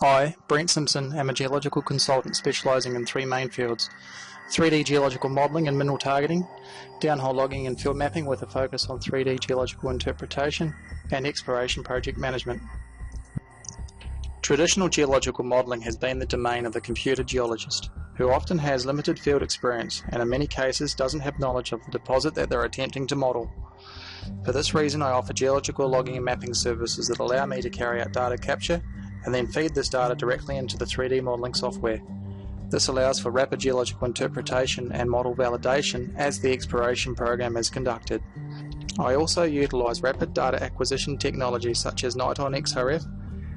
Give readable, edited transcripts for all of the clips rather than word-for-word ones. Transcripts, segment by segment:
I, Brent Simpson, am a geological consultant specialising in three main fields: 3D geological modelling and mineral targeting, downhole logging and field mapping with a focus on 3D geological interpretation, and exploration project management. Traditional geological modelling has been the domain of the computer geologist, who often has limited field experience and in many cases doesn't have knowledge of the deposit that they're attempting to model. For this reason, I offer geological logging and mapping services that allow me to carry out data capture and then feed this data directly into the 3D modelling software. This allows for rapid geological interpretation and model validation as the exploration program is conducted. I also utilise rapid data acquisition technologies such as Niton XRF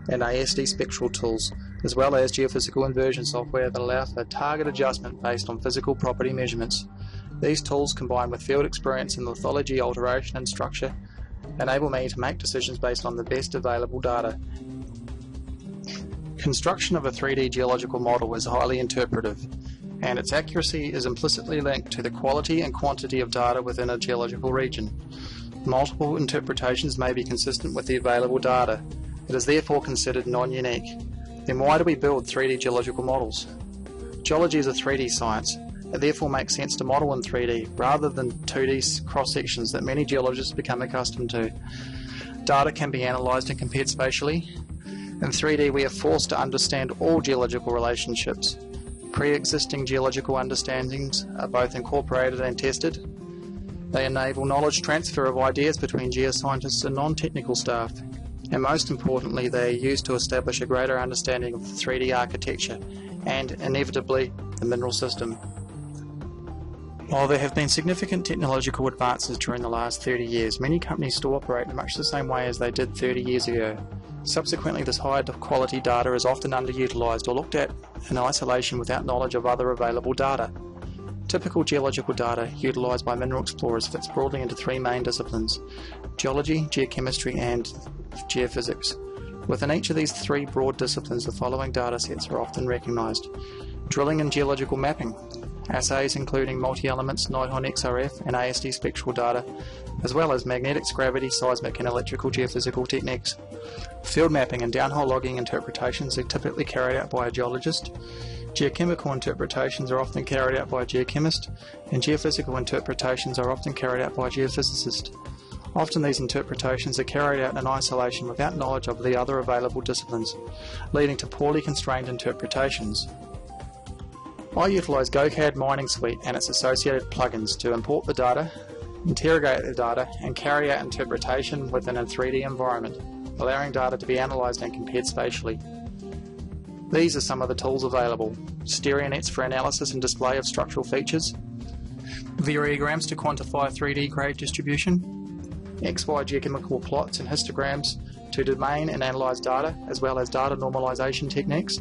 and ASD spectral tools, as well as geophysical inversion software that allow for target adjustment based on physical property measurements. These tools, combined with field experience in lithology, alteration and structure, enable me to make decisions based on the best available data. Construction of a 3D geological model is highly interpretive, and its accuracy is implicitly linked to the quality and quantity of data within a geological region. Multiple interpretations may be consistent with the available data. It is therefore considered non-unique. Then why do we build 3D geological models? Geology is a 3D science. It therefore makes sense to model in 3D rather than 2D cross-sections that many geologists become accustomed to. Data can be analysed and compared spatially. In 3D, we are forced to understand all geological relationships. Pre-existing geological understandings are both incorporated and tested. They enable knowledge transfer of ideas between geoscientists and non-technical staff. And most importantly, they are used to establish a greater understanding of the 3D architecture and, inevitably, the mineral system. While there have been significant technological advances during the last 30 years, many companies still operate in much the same way as they did 30 years ago. Subsequently, this high-quality data is often underutilised or looked at in isolation without knowledge of other available data. Typical geological data utilised by mineral explorers fits broadly into three main disciplines: geology, geochemistry and geophysics. Within each of these three broad disciplines, the following data sets are often recognised: drilling and geological mapping, assays including multi-elements, Niton XRF and ASD spectral data, as well as magnetics, gravity, seismic and electrical geophysical techniques. Field mapping and downhole logging interpretations are typically carried out by a geologist. Geochemical interpretations are often carried out by a geochemist, and geophysical interpretations are often carried out by a geophysicist. Often these interpretations are carried out in isolation without knowledge of the other available disciplines, leading to poorly constrained interpretations. I utilise GoCAD Mining Suite and its associated plugins to import the data, interrogate the data and carry out interpretation within a 3D environment, allowing data to be analysed and compared spatially. These are some of the tools available: stereonets for analysis and display of structural features, variograms to quantify 3D grade distribution, XY geochemical plots and histograms to domain and analyse data, as well as data normalisation techniques,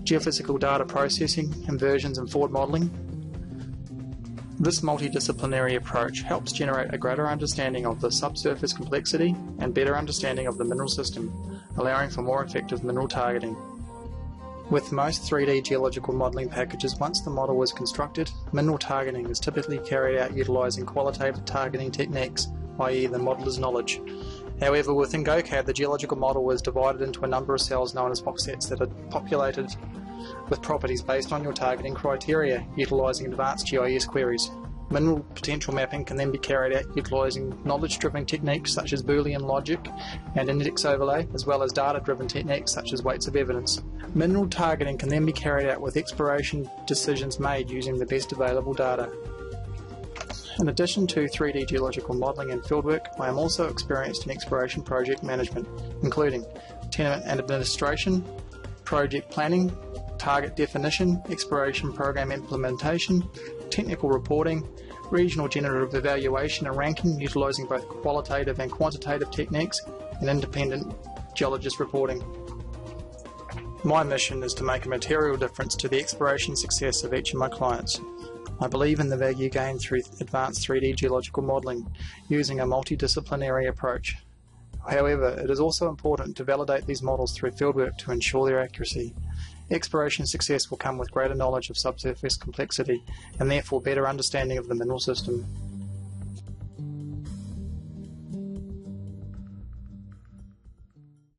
geophysical data processing, inversions and forward modelling. This multidisciplinary approach helps generate a greater understanding of the subsurface complexity and better understanding of the mineral system, allowing for more effective mineral targeting. With most 3D geological modelling packages, once the model is constructed, mineral targeting is typically carried out utilising qualitative targeting techniques, i.e. the modeller's knowledge. However, within GoCAD, the geological model is divided into a number of cells known as box sets that are populated with properties based on your targeting criteria, utilising advanced GIS queries. Mineral potential mapping can then be carried out utilising knowledge-driven techniques such as Boolean logic and index overlay, as well as data-driven techniques such as weights of evidence. Mineral targeting can then be carried out with exploration decisions made using the best available data. In addition to 3D geological modelling and fieldwork, I am also experienced in exploration project management, including tenement and administration, project planning, target definition, exploration program implementation, technical reporting, regional generative evaluation and ranking utilising both qualitative and quantitative techniques, and independent geologist reporting. My mission is to make a material difference to the exploration success of each of my clients. I believe in the value gained through advanced 3D geological modelling using a multidisciplinary approach. However, it is also important to validate these models through fieldwork to ensure their accuracy. Exploration success will come with greater knowledge of subsurface complexity and therefore better understanding of the mineral system.